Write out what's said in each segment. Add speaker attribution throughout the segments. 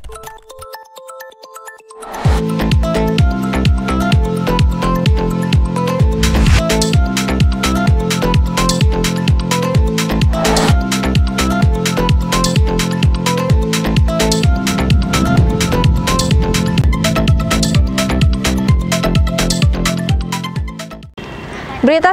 Speaker 1: Berita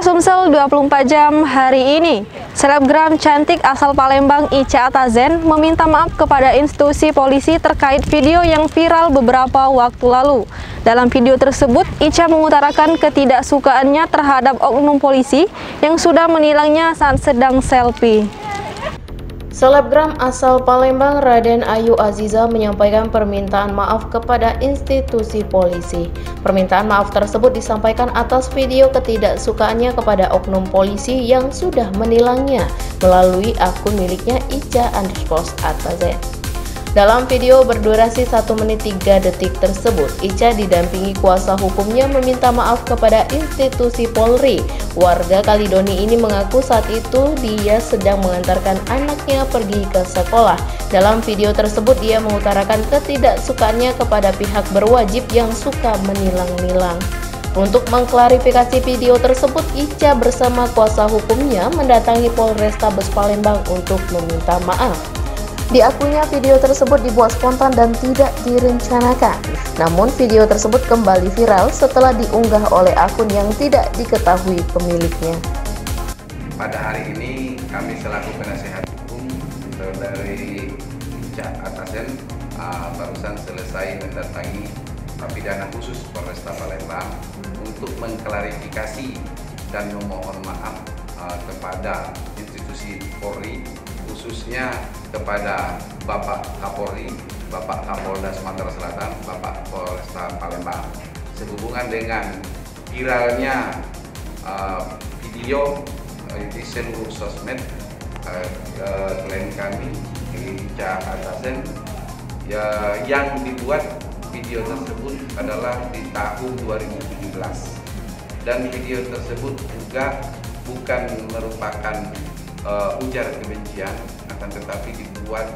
Speaker 1: Sumsel 24 jam hari ini. Selebgram cantik asal Palembang Ica Atazen meminta maaf kepada institusi polisi terkait video yang viral beberapa waktu lalu. Dalam video tersebut, Ica mengutarakan ketidaksukaannya terhadap oknum polisi yang sudah menilangnya saat sedang selfie. Selebgram asal Palembang Raden Ayu Aziza menyampaikan permintaan maaf kepada institusi polisi. Permintaan maaf tersebut disampaikan atas video ketidaksukaannya kepada oknum polisi yang sudah menilangnya melalui akun miliknya Ica_Atazen. Dalam video berdurasi 1 menit 3 detik tersebut, Ica didampingi kuasa hukumnya meminta maaf kepada institusi Polri. Warga Kalidoni ini mengaku saat itu dia sedang mengantarkan anaknya pergi ke sekolah. Dalam video tersebut dia mengutarakan ketidaksukaannya kepada pihak berwajib yang suka menilang-nilang. Untuk mengklarifikasi video tersebut, Ica bersama kuasa hukumnya mendatangi Polrestabes Palembang untuk meminta maaf. Di akunnya, video tersebut dibuat spontan dan tidak direncanakan. Namun video tersebut kembali viral setelah diunggah oleh akun yang tidak diketahui pemiliknya.
Speaker 2: Pada hari ini kami selaku penasehat hukum dari Ica Atazen barusan selesai mendatangi Pidana Khusus Polresta Palembang untuk mengklarifikasi dan memohon maaf kepada institusi Polri, khususnya kepada Bapak Kapolri, Bapak Kapolda Sumatera Selatan, Bapak Polresta Palembang, sehubungan dengan viralnya video di seluruh sosmed klien kami Ica Atazen yang dibuat video tersebut adalah di tahun 2017, dan video tersebut juga bukan merupakan ujar kebencian, akan tetapi dibuat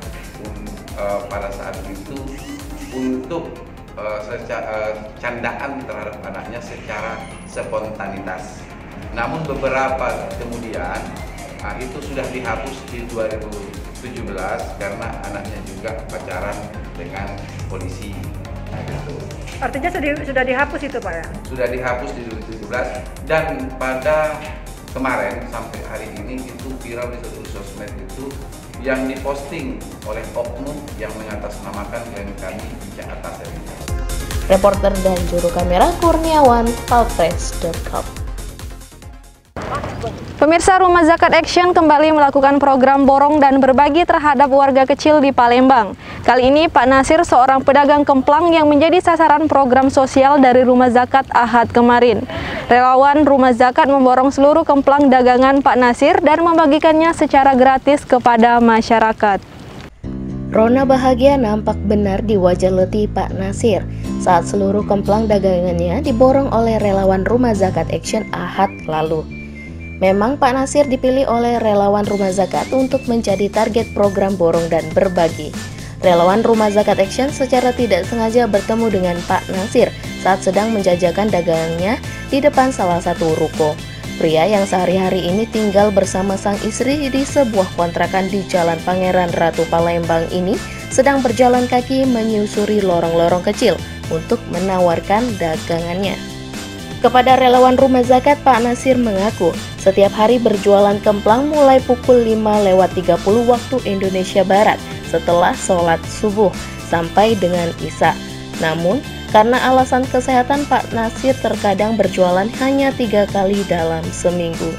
Speaker 2: pada saat itu untuk candaan terhadap anaknya secara spontanitas. Namun beberapa kemudian itu sudah dihapus di 2017 karena anaknya juga pacaran dengan polisi. Nah, gitu.
Speaker 3: Artinya sudah dihapus itu, Pak, ya?
Speaker 2: Sudah dihapus di 2017, dan pada kemarin sampai hari ini itu viral di seluruh sosmed itu yang diposting oleh oknum yang mengatasnamakan klien kami Ica Atazen.
Speaker 1: Reporter dan juru kamera Kurniawan, palpress.com. Pemirsa, Rumah Zakat Action kembali melakukan program borong dan berbagi terhadap warga kecil di Palembang. Kali ini Pak Nasir, seorang pedagang kemplang yang menjadi sasaran program sosial dari Rumah Zakat Ahad kemarin. Relawan Rumah Zakat memborong seluruh kemplang dagangan Pak Nasir dan membagikannya secara gratis kepada masyarakat. Rona bahagia nampak benar di wajah letih Pak Nasir saat seluruh kemplang dagangannya diborong oleh relawan Rumah Zakat Action Ahad lalu. Memang Pak Nasir dipilih oleh relawan Rumah Zakat untuk menjadi target program borong dan berbagi. Relawan Rumah Zakat Action secara tidak sengaja bertemu dengan Pak Nasir saat sedang menjajakan dagangannya di depan salah satu ruko. Pria yang sehari-hari ini tinggal bersama sang istri di sebuah kontrakan di Jalan Pangeran Ratu Palembang ini sedang berjalan kaki menyusuri lorong-lorong kecil untuk menawarkan dagangannya. Kepada relawan Rumah Zakat, Pak Nasir mengaku setiap hari berjualan kemplang mulai pukul 5:30 waktu Indonesia Barat setelah sholat subuh sampai dengan Isya. Namun, karena alasan kesehatan, Pak Nasir terkadang berjualan hanya 3 kali dalam seminggu.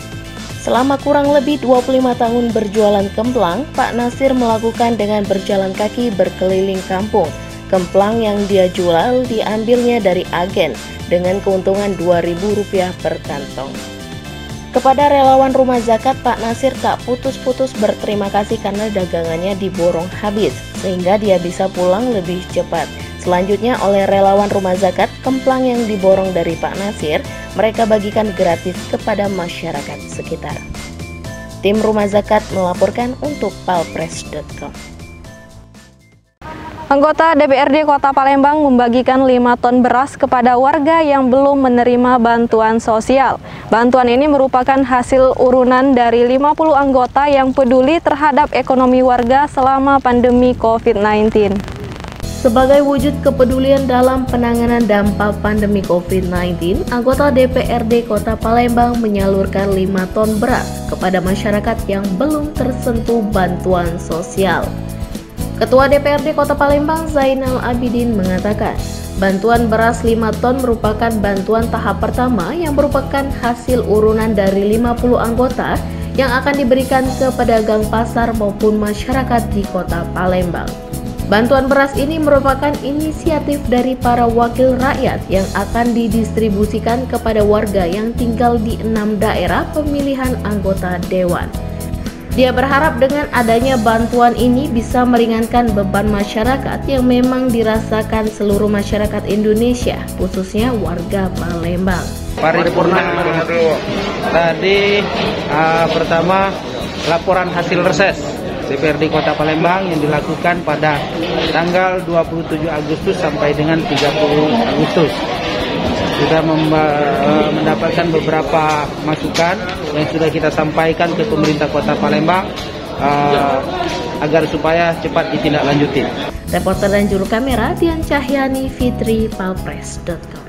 Speaker 1: Selama kurang lebih 25 tahun berjualan kemplang, Pak Nasir melakukan dengan berjalan kaki berkeliling kampung. Kemplang yang dia jual diambilnya dari agen dengan keuntungan Rp2.000 per kantong. Kepada relawan Rumah Zakat, Pak Nasir tak putus-putus berterima kasih karena dagangannya diborong habis, sehingga dia bisa pulang lebih cepat. Selanjutnya oleh relawan Rumah Zakat, kemplang yang diborong dari Pak Nasir, mereka bagikan gratis kepada masyarakat sekitar. Tim Rumah Zakat melaporkan untuk palpress.com. Anggota DPRD Kota Palembang membagikan 5 ton beras kepada warga yang belum menerima bantuan sosial. Bantuan ini merupakan hasil urunan dari 50 anggota yang peduli terhadap ekonomi warga selama pandemi COVID-19.
Speaker 4: Sebagai wujud kepedulian dalam penanganan dampak pandemi COVID-19, anggota DPRD Kota Palembang menyalurkan 5 ton beras kepada masyarakat yang belum tersentuh bantuan sosial. Ketua DPRD Kota Palembang Zainal Abidin mengatakan, bantuan beras 5 ton merupakan bantuan tahap pertama yang merupakan hasil urunan dari 50 anggota yang akan diberikan ke pedagang pasar maupun masyarakat di Kota Palembang. Bantuan beras ini merupakan inisiatif dari para wakil rakyat yang akan didistribusikan kepada warga yang tinggal di 6 daerah pemilihan anggota dewan. Dia berharap dengan adanya bantuan ini bisa meringankan beban masyarakat yang memang dirasakan seluruh masyarakat Indonesia, khususnya warga Palembang.
Speaker 5: Paripurna tadi pertama laporan hasil reses DPRD Kota Palembang yang dilakukan pada tanggal 27 Agustus sampai dengan 30 Agustus. Kita mendapatkan beberapa masukan yang sudah kita sampaikan ke pemerintah Kota Palembang agar supaya cepat ditindaklanjuti.
Speaker 4: Reporter dan juru kamera Dian Cahyani, Fitri, Palpres.com.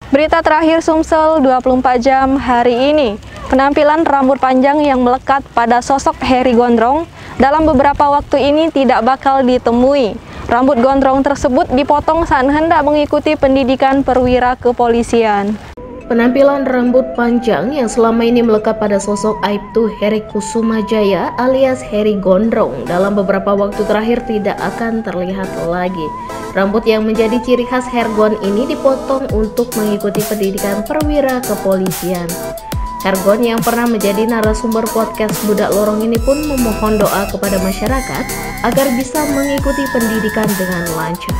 Speaker 1: Berita terakhir Sumsel 24 jam hari ini. Penampilan rambut panjang yang melekat pada sosok Heri Gondrong dalam beberapa waktu ini tidak bakal ditemui. Rambut gondrong tersebut dipotong saat hendak mengikuti pendidikan perwira kepolisian.
Speaker 4: Penampilan rambut panjang yang selama ini melekat pada sosok Aibtu Heri Kusumajaya alias Heri Gondrong dalam beberapa waktu terakhir tidak akan terlihat lagi. Rambut yang menjadi ciri khas Hergon ini dipotong untuk mengikuti pendidikan perwira kepolisian. Hergon yang pernah menjadi narasumber podcast Budak Lorong ini pun memohon doa kepada masyarakat agar bisa mengikuti pendidikan dengan lancar.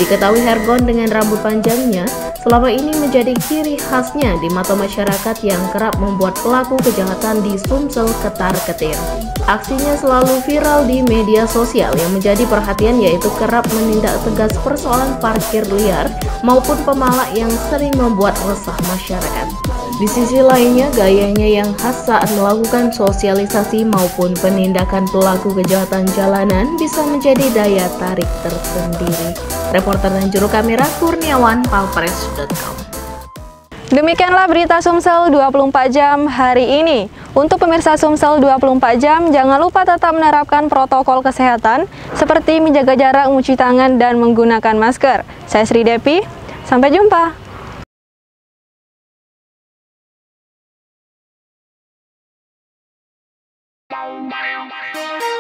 Speaker 4: Diketahui Hergon dengan rambut panjangnya selama ini menjadi ciri khasnya di mata masyarakat yang kerap membuat pelaku kejahatan di Sumsel ketar-ketir. Aksinya selalu viral di media sosial yang menjadi perhatian yaitu kerap menindak tegas persoalan parkir liar maupun pemalak yang sering membuat resah masyarakat. Di sisi lainnya, gayanya yang khas saat melakukan sosialisasi maupun penindakan pelaku kejahatan jalanan bisa menjadi daya tarik tersendiri. Reporter dan juru kamera Kurniawan, Palpres.com.
Speaker 1: Demikianlah berita Sumsel 24 jam hari ini. Untuk pemirsa Sumsel 24 jam, jangan lupa tetap menerapkan protokol kesehatan seperti menjaga jarak, mencuci tangan, dan menggunakan masker. Saya Sri Depi, sampai jumpa.
Speaker 6: Bye.